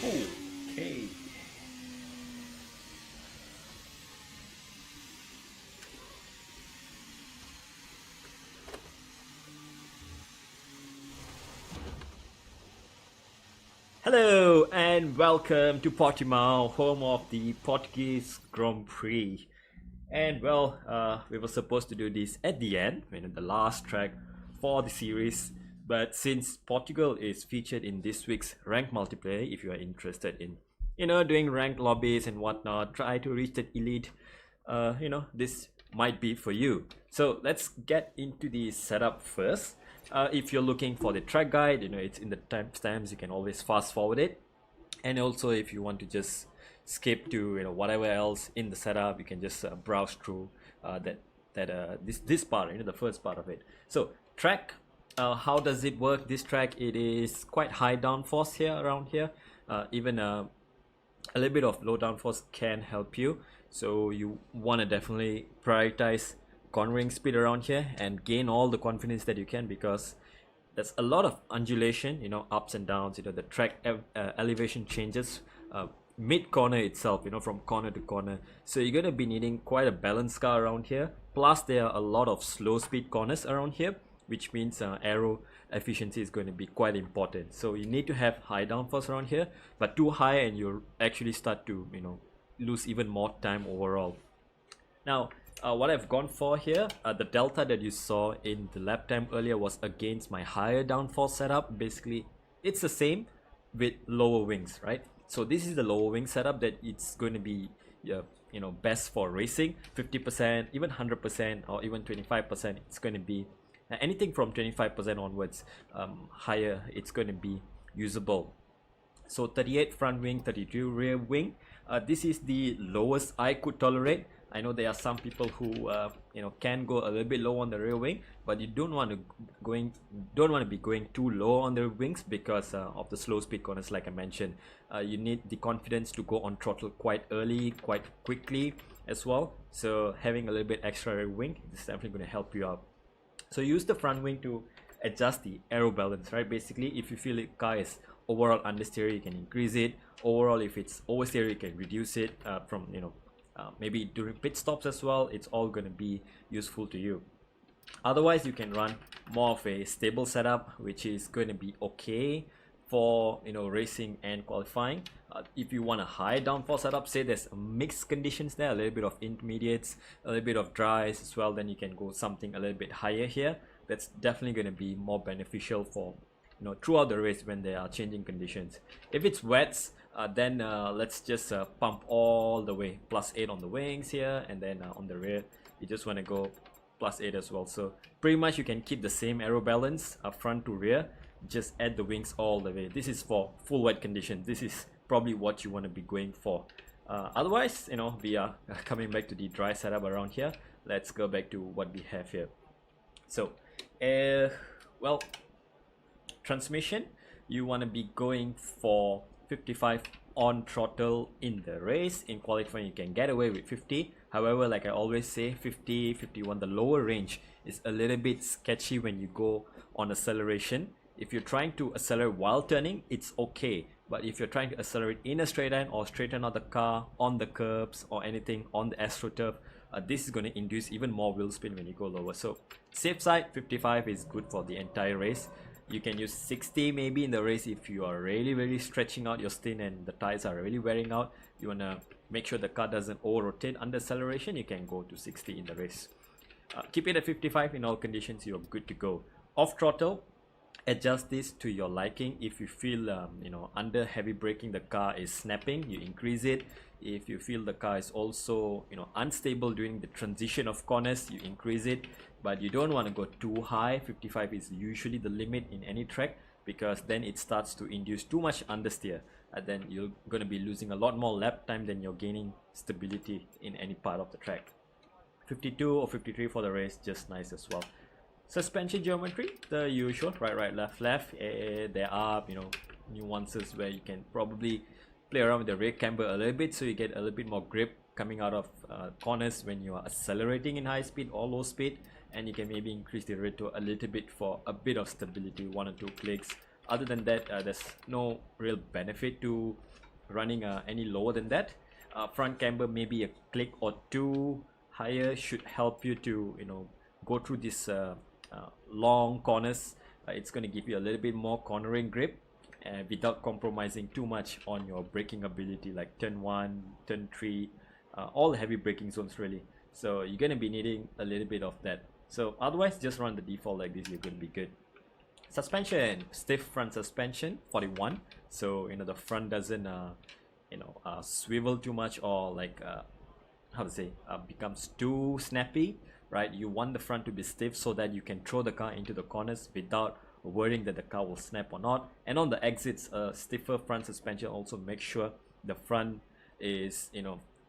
Okay. Hello and welcome to Portimao, home of the Portuguese Grand Prix. And we were supposed to do this at the end, the last track for the series. But since Portugal is featured in this week's ranked multiplayer, if you are interested in, doing ranked lobbies and whatnot, try to reach that elite, this might be for you. So let's get into the setup first. If you're looking for the track guide, it's in the timestamps. You can always fast forward it. And also, if you want to just skip to whatever else in the setup, you can just browse through this part, the first part of it. So track, how does it work? This track, it is quite high downforce here around here. Even a little bit of low downforce can help you. So you want to definitely prioritize cornering speed around here and gain all the confidence that you can, because there's a lot of undulation, ups and downs. The track elevation changes mid corner itself, from corner to corner. So you're going to be needing quite a balanced car around here. Plus there are a lot of slow speed corners around here, which means aero efficiency is going to be quite important. So you need to have high downforce around here, but too high and you'll actually start to lose even more time overall. Now what I've gone for here, the delta that you saw in the lap time earlier was against my higher downforce setup. Basically it's the same with lower wings, right? So this is the lower wing setup that it's going to be best for racing. 50%, even 100%, or even 25%. It's going to be anything from 25% onwards, higher, it's going to be usable. So 38 front wing, 32 rear wing. This is the lowest I could tolerate. I know there are some people who can go a little bit low on the rear wing, but you don't want to be going too low on the wings because of the slow speed corners. Like I mentioned, you need the confidence to go on throttle quite early, quite quickly as well. So having a little bit extra rear wing is definitely going to help you out. So use the front wing to adjust the aero balance, right? Basically, if you feel the car is overall understeer, you can increase it. Overall, if it's oversteer, you can reduce it from maybe during pit stops as well. It's all going to be useful to you. Otherwise, you can run more of a stable setup, which is going to be okay for racing and qualifying. If you want a high downforce setup, say there's mixed conditions there, a little bit of intermediates, a little bit of dries as well, then you can go something a little bit higher here. That's definitely going to be more beneficial for throughout the race when there are changing conditions. If it's wets, then let's just pump all the way, +8 on the wings here, and then on the rear you just want to go +8 as well. So pretty much you can keep the same aero balance front to rear, just add the wings all the way. This is for full wet conditions. This is probably what you want to be going for. Otherwise, we are coming back to the dry setup around here. Let's go back to what we have here. So transmission, you want to be going for 55 on throttle in the race. In qualifying you can get away with 50. However, like I always say, 50, 51, the lower range is a little bit sketchy when you go on acceleration. If you're trying to accelerate while turning, it's okay, but if you're trying to accelerate in a straight line or straighten out the car on the curbs or anything on the AstroTurf, this is going to induce even more wheel spin when you go lower. So safe side, 55 is good for the entire race. You can use 60 maybe in the race if you are really stretching out your stint and the tires are really wearing out. You want to make sure the car doesn't over rotate under acceleration. You can go to 60 in the race. Keep it at 55 in all conditions. You're good to go. Off throttle, adjust this to your liking. If you feel under heavy braking the car is snapping, you increase it. If you feel the car is also unstable during the transition of corners, you increase it. But you don't want to go too high. 55 is usually the limit in any track, because then it starts to induce too much understeer, and then you're going to be losing a lot more lap time than you're gaining stability in any part of the track. 52 or 53 for the race, just nice as well. Suspension geometry, the usual, right, left. There are nuances where you can probably play around with the rear camber a little bit, so you get a little bit more grip coming out of corners when you are accelerating in high speed or low speed, and you can maybe increase the rear toe a little bit for a bit of stability, 1 or 2 clicks. Other than that, there's no real benefit to running any lower than that. Front camber maybe a click or two higher should help you to go through this long corners. It's going to give you a little bit more cornering grip without compromising too much on your braking ability, like turn 1, turn 3, all heavy braking zones really. So you're going to be needing a little bit of that. So otherwise, just run the default like this, you're going to be good. Suspension, stiff front suspension 41, so the front doesn't swivel too much, or like how to say, becomes too snappy, right? You want the front to be stiff so that you can throw the car into the corners without worrying that the car will snap or not. And on the exits, stiffer front suspension also makes sure the front is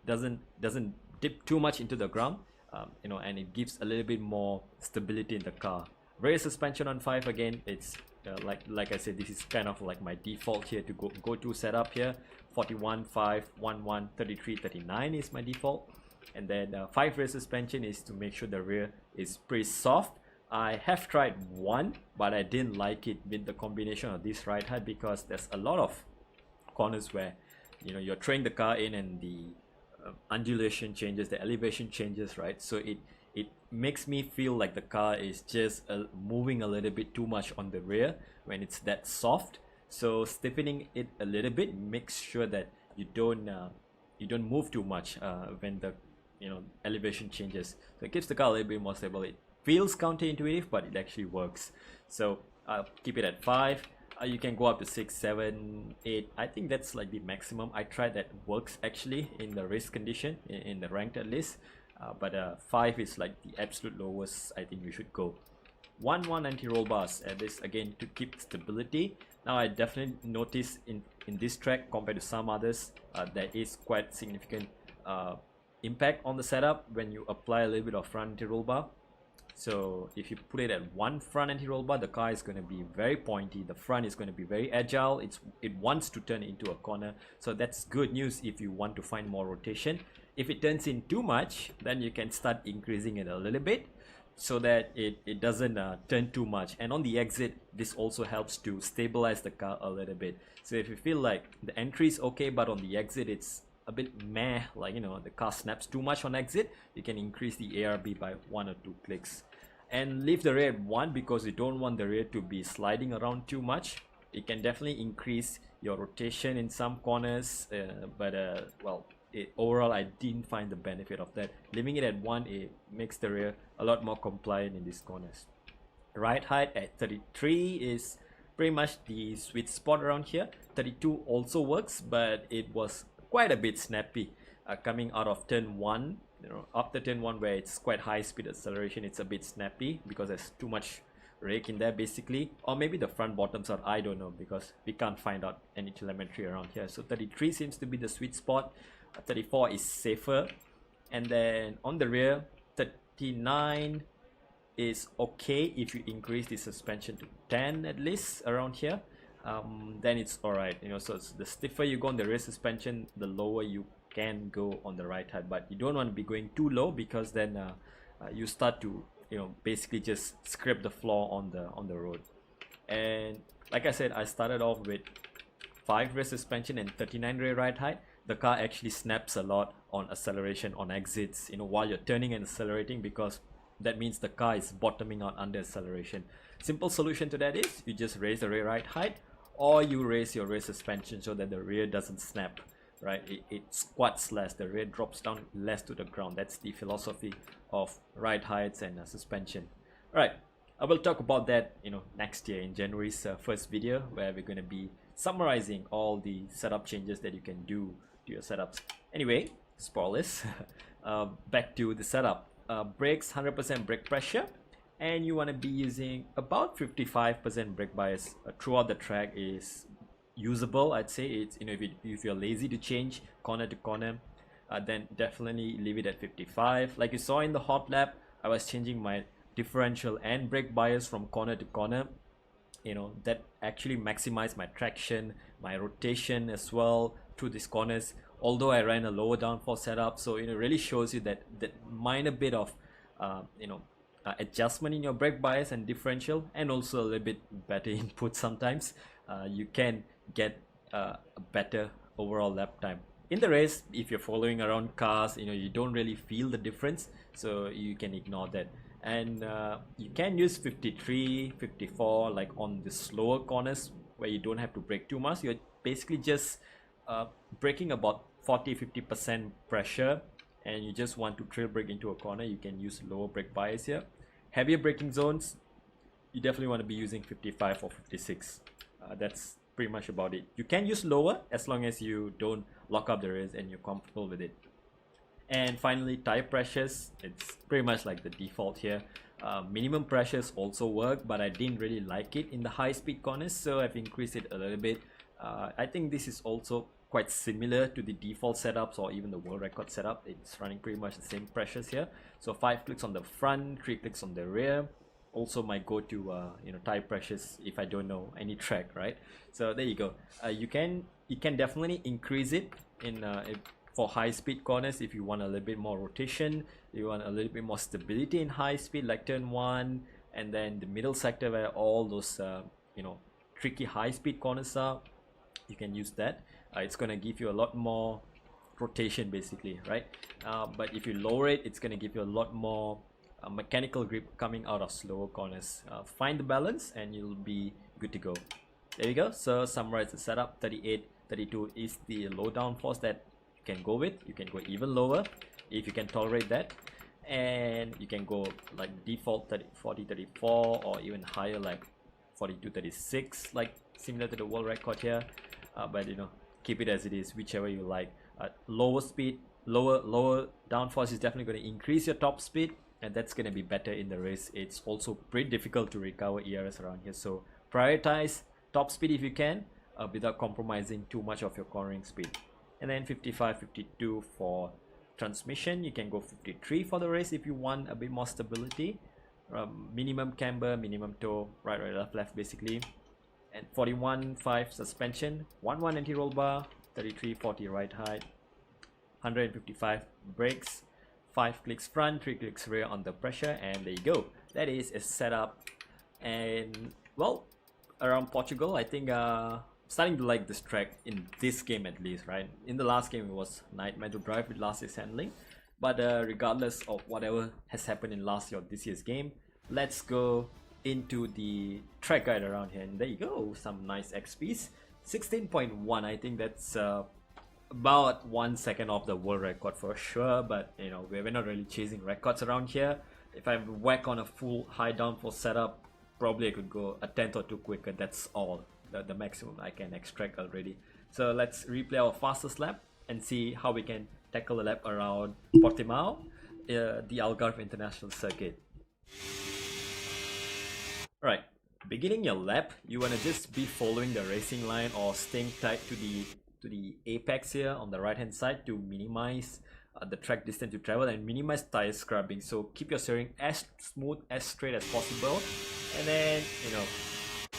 doesn't dip too much into the ground, and it gives a little bit more stability in the car. Rear suspension on 5, again, it's like I said, this is kind of like my default here to go to setup here. 41, 5, 11, 33, 39 is my default. And then 5 rear suspension is to make sure the rear is pretty soft. I have tried 1, but I didn't like it with the combination of this ride height, because there's a lot of corners where you're throwing the car in and the undulation changes, the elevation changes, right? So it makes me feel like the car is just moving a little bit too much on the rear when it's that soft. So stiffening it a little bit makes sure that you don't move too much when the elevation changes. So it gives the car a little bit more stable. It feels counterintuitive, but it actually works. So I'll keep it at 5. You can go up to 6, 7, 8. I think that's like the maximum. I tried that, works actually in the race condition, in the ranked at least. But 5 is like the absolute lowest I think you should go. 1 anti-roll bars, and this again to keep stability. Now I definitely noticed in this track compared to some others, there is quite significant impact on the setup when you apply a little bit of front anti-roll bar. So if you put it at 1 front anti-roll bar, the car is going to be very pointy. The front is going to be very agile. It wants to turn into a corner. So that's good news if you want to find more rotation. If it turns in too much, then you can start increasing it a little bit so that it doesn't turn too much. And on the exit, this also helps to stabilize the car a little bit. So if you feel like the entry is okay, but on the exit it's a bit meh, like the car snaps too much on exit, you can increase the ARB by 1 or 2 clicks. And leave the rear at 1 because you don't want the rear to be sliding around too much. It can definitely increase your rotation in some corners, but well, overall I didn't find the benefit of that. Leaving it at 1, it makes the rear a lot more compliant in these corners. Ride height at 33 is pretty much the sweet spot around here. 32 also works, but it was quite a bit snappy coming out of turn 1. After turn 1 where it's quite high speed acceleration, it's a bit snappy because there's too much rake in there basically, or maybe the front bottoms out, I don't know, because we can't find out any telemetry around here. So 33 seems to be the sweet spot. 34 is safer, and then on the rear 39 is okay if you increase the suspension to 10 at least around here. Then it's alright, so it's the stiffer you go on the rear suspension, the lower you can go on the right height, but you don't want to be going too low because then you start to basically just scrape the floor on the road. And like I said, I started off with 5 rear suspension and 39 rear ride height. The car actually snaps a lot on acceleration, on exits, while you're turning and accelerating, because that means the car is bottoming out under acceleration. Simple solution to that is you just raise the rear ride height, or you raise your rear suspension so that the rear doesn't snap, right? It squats less, the rear drops down less to the ground. That's the philosophy of ride heights and suspension. Right, I will talk about that next year in January's first video, where we're going to be summarizing all the setup changes that you can do to your setups. Anyway, spoilers. Back to the setup. Brakes, 100% brake pressure, and you want to be using about 55% brake bias throughout the track is usable. I'd say it's if you're lazy to change corner to corner, then definitely leave it at 55. Like you saw in the hot lap, I was changing my differential and brake bias from corner to corner. That actually maximized my traction, my rotation as well through these corners, although I ran a lower downforce setup. So it really shows you that minor bit of adjustment in your brake bias and differential, and also a little bit better input sometimes, you can get a better overall lap time. In the race, if you're following around cars, you don't really feel the difference, so you can ignore that. And you can use 53, 54 like on the slower corners where you don't have to brake too much. You're basically just braking about 40-50% pressure, and you just want to trail brake into a corner. You can use lower brake bias here. Heavier braking zones, you definitely want to be using 55 or 56. That's pretty much about it. You can use lower as long as you don't lock up the race and you're comfortable with it. And finally, tire pressures, it's pretty much like the default here. Minimum pressures also work, but I didn't really like it in the high speed corners, so I've increased it a little bit. I think this is also quite similar to the default setups or even the world record setup. It's running pretty much the same pressures here. So 5 clicks on the front, 3 clicks on the rear. Also my go-to tire pressures if I don't know any track, right? So there you go. You can definitely increase it in for high speed corners if you want a little bit more rotation, you want a little bit more stability in high speed like turn 1, and then the middle sector where all those tricky high speed corners are. You can use that. It's gonna give you a lot more rotation basically, right? But if you lower it, it's gonna give you a lot more mechanical grip coming out of slower corners. Find the balance and you'll be good to go. There you go. So summarize the setup. 38, 32 is the low downforce that you can go with. You can go even lower if you can tolerate that, and you can go like default 30, 40, 34 or even higher like 42, 36, like similar to the world record here. But keep it as it is, whichever you like. Lower speed, lower downforce is definitely going to increase your top speed, and that's going to be better in the race. It's also pretty difficult to recover ERS around here, so prioritize top speed if you can, without compromising too much of your cornering speed. And then 55, 52 for transmission. You can go 53 for the race if you want a bit more stability. Minimum camber, minimum toe, right, left basically. And 41.5 suspension, 1.1 anti-roll bar, 33.40 ride height, 155 brakes, 5 clicks front, 3 clicks rear on the pressure, and there you go. That is a setup. And well, around Portugal, I think starting to like this track in this game at least, right? In the last game it was nightmare to drive with last year's handling, but regardless of whatever has happened in last year or this year's game, let's go into the track guide around here. And there you go, some nice XPs. 16.1, I think that's about 1 second off the world record for sure, but we're not really chasing records around here. If I whack on a full high downforce setup, probably I could go a tenth or two quicker. That's all, the maximum I can extract already. So let's replay our fastest lap and see how we can tackle the lap around Portimao, the Algarve International Circuit. Right, beginning your lap, you want to just be following the racing line or staying tight to the apex here on the right hand side to minimize the track distance to travel and minimize tire scrubbing. So keep your steering as smooth, as straight as possible, and then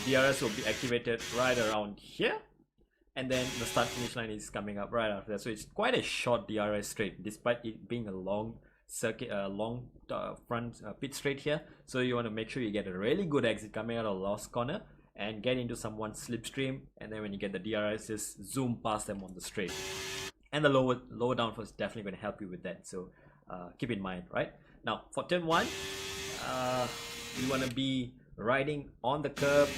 DRS will be activated right around here, and then the start finish line is coming up right after that. So it's quite a short DRS straight despite it being a long circuit, long front pit straight here. So you want to make sure you get a really good exit coming out of the last corner and get into someone's slipstream, and then when you get the DRS, just zoom past them on the straight. And the lower downforce is definitely going to help you with that, so keep in mind. Right now for turn 1, you want to be riding on the curb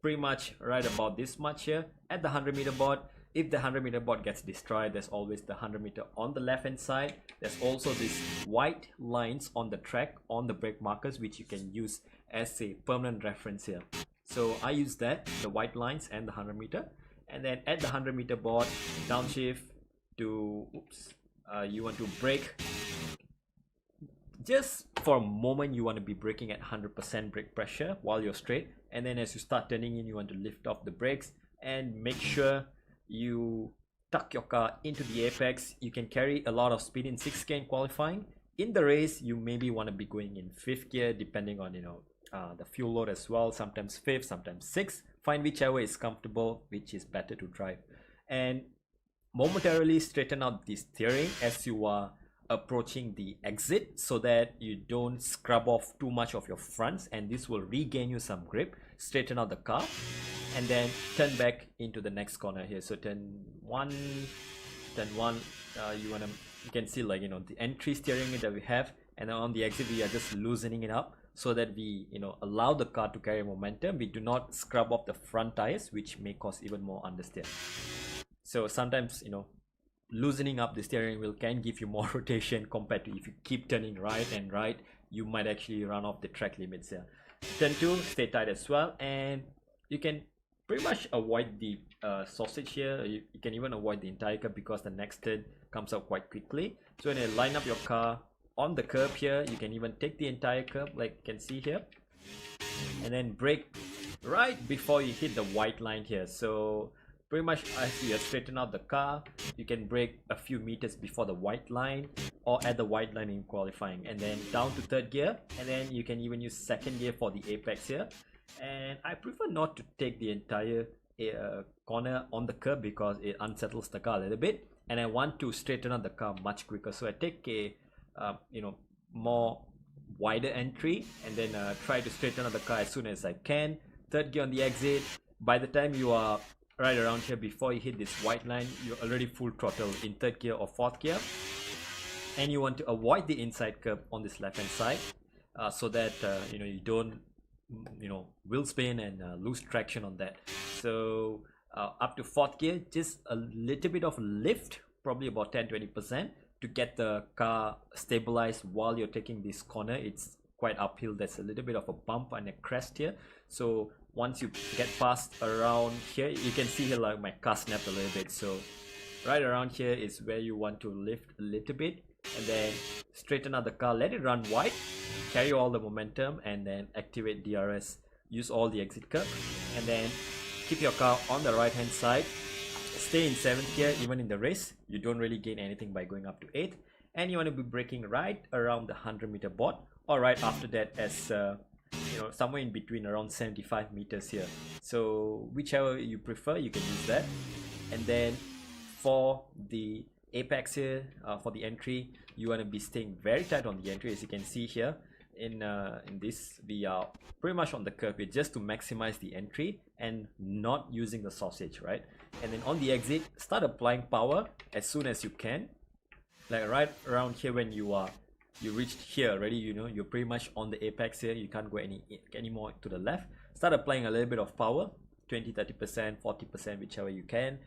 pretty much right about this much here at the 100-meter board. If the 100-meter board gets destroyed, there's always the 100-meter on the left hand side. There's also these white lines on the track on the brake markers, which you can use as a permanent reference here. So I use that, the white lines and the 100-meter. And then at the 100-meter board, downshift to you want to brake. Just for a moment, you want to be braking at 100% brake pressure while you're straight, and then as you start turning in, you want to lift off the brakes and make sure you tuck your car into the apex. You can carry a lot of speed in 6th gear in qualifying. In the race, you maybe want to be going in 5th gear depending on the fuel load as well. Sometimes 5th, sometimes 6th. Find whichever is comfortable, which is better to drive. And momentarily straighten out the steering as you are approaching the exit, so that you don't scrub off too much of your fronts, and this will regain you some grip. Straighten out the car and then turn back into the next corner here. So turn one, you can see, like, the entry steering wheel that we have, and then on the exit we are just loosening it up so that we allow the car to carry momentum. We do not scrub off the front tires, which may cause even more understeer. So sometimes loosening up the steering wheel can give you more rotation compared to if you keep turning right and right, you might actually run off the track limits here. Turn 2, stay tight as well, and you can pretty much avoid the sausage here. You can even avoid the entire curb because the next turn comes up quite quickly. So when you line up your car on the curb here, you can even take the entire curb, like you can see here, and then brake right before you hit the white line here. So pretty much as you straighten out the car, you can brake a few meters before the white line or at the white line in qualifying, and then down to third gear, and then you can even use second gear for the apex here. And I prefer not to take the entire corner on the curb because it unsettles the car a little bit, and I want to straighten out the car much quicker. So I take a more wider entry and then try to straighten out the car as soon as I can. Third gear on the exit. By the time you are right around here, before you hit this white line, you're already full throttle in third gear or fourth gear, and you want to avoid the inside curb on this left hand side so that you don't wheel spin and lose traction on that. So up to fourth gear, just a little bit of lift, probably about 10-20%, to get the car stabilized while you're taking this corner. It's quite uphill. There's a little bit of a bump and a crest here. So once you get past around here, you can see here, like, my car snapped a little bit. So right around here is where you want to lift a little bit, and then straighten out the car, let it run wide, carry all the momentum, and then activate DRS. Use all the exit curb, and then keep your car on the right hand side. Stay in 7th gear. Even in the race, you don't really gain anything by going up to 8th, and you want to be braking right around the 100-meter board, or right after that, as somewhere in between, around 75 meters here. So whichever you prefer, you can use that. And then for the apex here, for the entry, you want to be staying very tight on the entry. As you can see here in this, we are pretty much on the curb here, just to maximize the entry and not using the sausage, right? And then on the exit, start applying power as soon as you can, like right around here. When you reached here already, you're pretty much on the apex here, you can't go any more to the left. Start applying a little bit of power, 20-30%, 40%, whichever you can,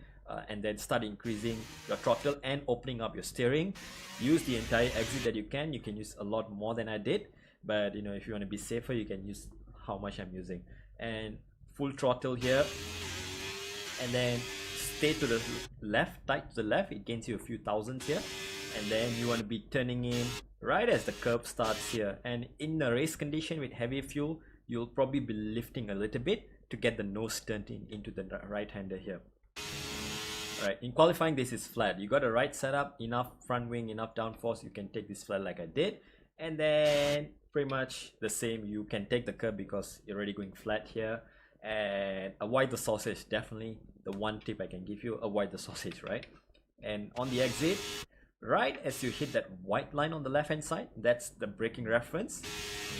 and then start increasing your throttle and opening up your steering. Use the entire exit that you can. You can use a lot more than I did, but if you want to be safer, you can use how much I'm using. And full throttle here, and then stay to the left, tight to the left. It gains you a few thousands here, and then you want to be turning in right as the curb starts here. And in the race condition with heavy fuel, you'll probably be lifting a little bit to get the nose turned into the right hander here. Alright, in qualifying, this is flat. You got a right setup, enough front wing, enough downforce, you can take this flat like I did. And then pretty much the same, you can take the curb because you're already going flat here. And avoid the sausage, definitely the one tip I can give you, avoid the sausage, right? And on the exit, right as you hit that white line on the left hand side, that's the braking reference.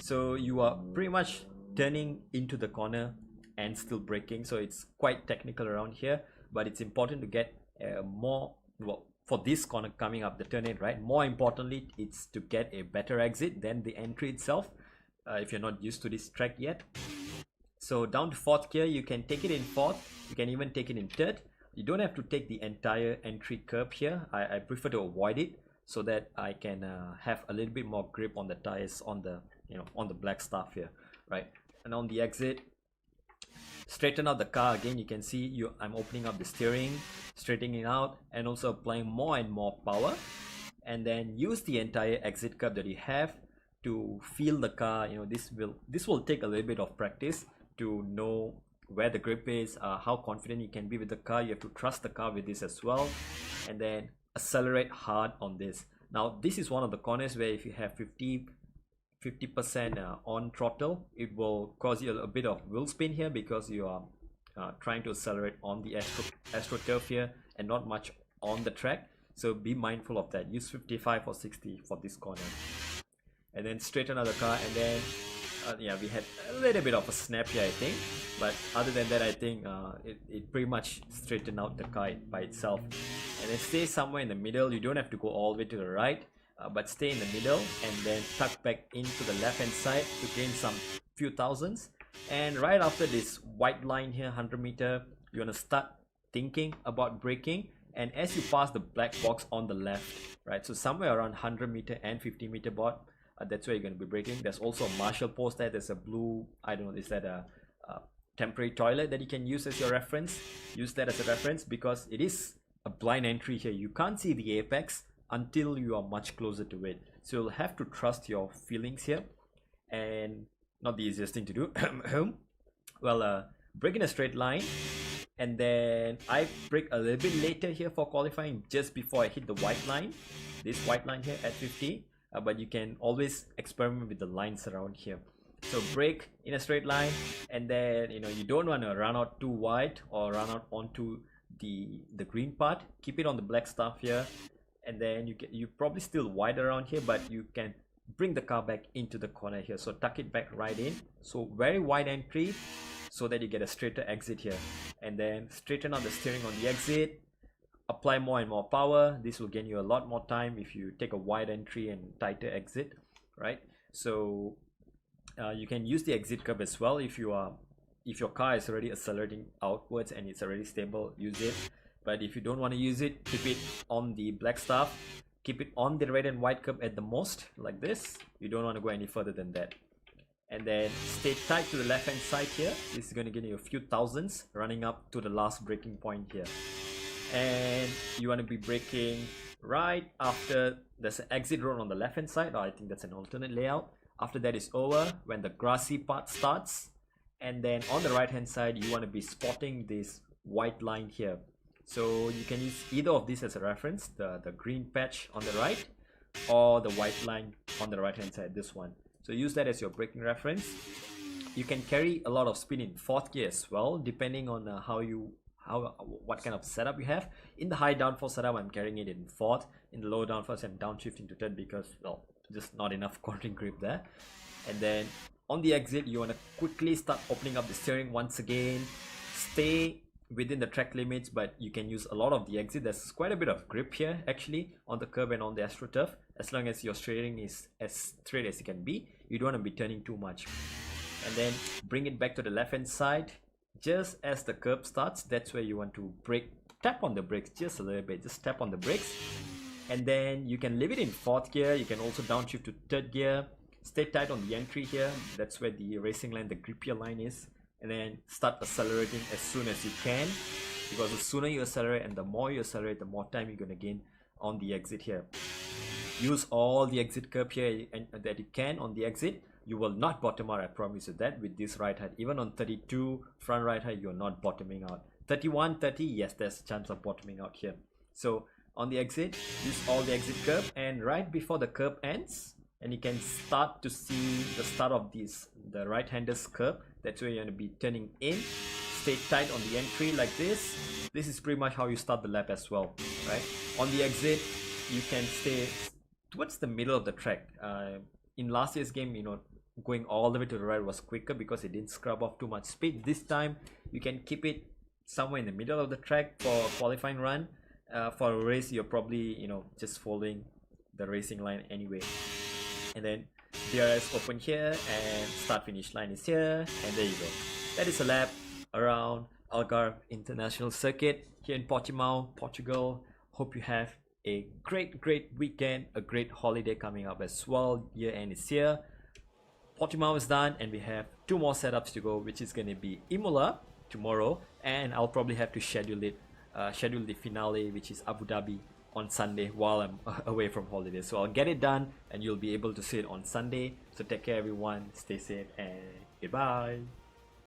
So you are pretty much turning into the corner and still braking. So it's quite technical around here, but it's important to get for this corner coming up, the turn in, right? More importantly, it's to get a better exit than the entry itself, if you're not used to this track yet. So down to 4th gear, you can take it in 4th, you can even take it in 3rd. You don't have to take the entire entry curb here. I prefer to avoid it so that I can have a little bit more grip on the tires, on the on the black stuff here, right? And on the exit, straighten out the car again. You can see I'm opening up the steering, straightening it out, and also applying more and more power. And then use the entire exit curb that you have to feel the car. This will take a little bit of practice to know where the grip is, how confident you can be with the car. You have to trust the car with this as well, and then accelerate hard on this. Now this is one of the corners where if you have 50% on throttle, it will cause you a bit of wheel spin here because you are trying to accelerate on the astroturf here and not much on the track. So be mindful of that. Use 55 or 60 for this corner, and then straighten out the car, and then Yeah, we had a little bit of a snap here, I think, but other than that, I think it pretty much straightened out the car by itself. And then stay somewhere in the middle. You don't have to go all the way to the right, but stay in the middle and then tuck back into the left hand side to gain some few thousands. And right after this white line here, 100 meter, you want to start thinking about braking. And as you pass the black box on the left, right, so somewhere around 100 meter and 50 meter board, that's where you're going to be braking. There's also a Marshall post there. There's a blue, I don't know, is that a temporary toilet that you can use as your reference? Use that as a reference because it is a blind entry here. You can't see the apex until you are much closer to it. So you'll have to trust your feelings here, and not the easiest thing to do. Well, brake in a straight line, and then I brake a little bit later here for qualifying, just before I hit the white line, this white line here at 50. But you can always experiment with the lines around here. So brake in a straight line, and then you don't want to run out too wide or run out onto the green part. Keep it on the black stuff here, and then you probably still wide around here, but you can bring the car back into the corner here. So tuck it back right in. So very wide entry, so that you get a straighter exit here, and then straighten out the steering on the exit. Apply more and more power. This will gain you a lot more time if you take a wide entry and tighter exit, right? So you can use the exit curve as well. If your car is already accelerating outwards and it's already stable, use it. But if you don't want to use it, keep it on the black stuff. Keep it on the red and white curve at the most, like this. You don't want to go any further than that. And then stay tight to the left hand side here. This is going to give you a few thousands running up to the last braking point here. And you want to be braking right after there's an exit road on the left hand side, or I think that's an alternate layout. After that is over, when the grassy part starts, and then on the right hand side you want to be spotting this white line here. So you can use either of these as a reference, the green patch on the right or the white line on the right hand side, this one. So use that as your braking reference. You can carry a lot of speed in fourth gear as well, depending on what kind of setup you have. In the high downforce setup, I'm carrying it in fourth. In the low downforce, I'm downshifting to third because, well, just not enough cornering grip there. And then on the exit, you want to quickly start opening up the steering once again. Stay within the track limits, but you can use a lot of the exit. There's quite a bit of grip here actually on the curb and on the AstroTurf. As long as your steering is as straight as it can be, you don't want to be turning too much. And then bring it back to the left hand side. Just as the curb starts, that's where you want to brake. Tap on the brakes just a little bit. Just tap on the brakes, and then you can leave it in fourth gear. You can also downshift to third gear. Stay tight on the entry here. That's where the racing line, the grippier line is. And then start accelerating as soon as you can, because the sooner you accelerate and the more you accelerate, the more time you're going to gain on the exit here. Use all the exit curb here and that you can on the exit. You will not bottom out, I promise you that, with this ride height. Even on 32 front ride height, you're not bottoming out. 31, 30, yes, there's a chance of bottoming out here. So on the exit, use all the exit curb, and right before the curb ends, and you can start to see the start of the right-hander's curve. That's where you're going to be turning in. Stay tight on the entry like this. This is pretty much how you start the lap as well, right? On the exit, you can stay towards the middle of the track. In last year's game, going all the way to the right was quicker because it didn't scrub off too much speed. This time you can keep it somewhere in the middle of the track for a qualifying run. For a race, you're probably just following the racing line anyway. And then DRS open here, and start finish line is here, and there you go. That is a lap around Algarve International Circuit here in Portimao, Portugal. Hope you have a great weekend, a great holiday coming up as well. Year end is here. Portimao is done, and we have 2 more setups to go, which is going to be Imola tomorrow, and I'll probably have to schedule the finale, which is Abu Dhabi, on Sunday while I'm away from holiday. So I'll get it done, and you'll be able to see it on Sunday. So take care everyone, stay safe, and goodbye.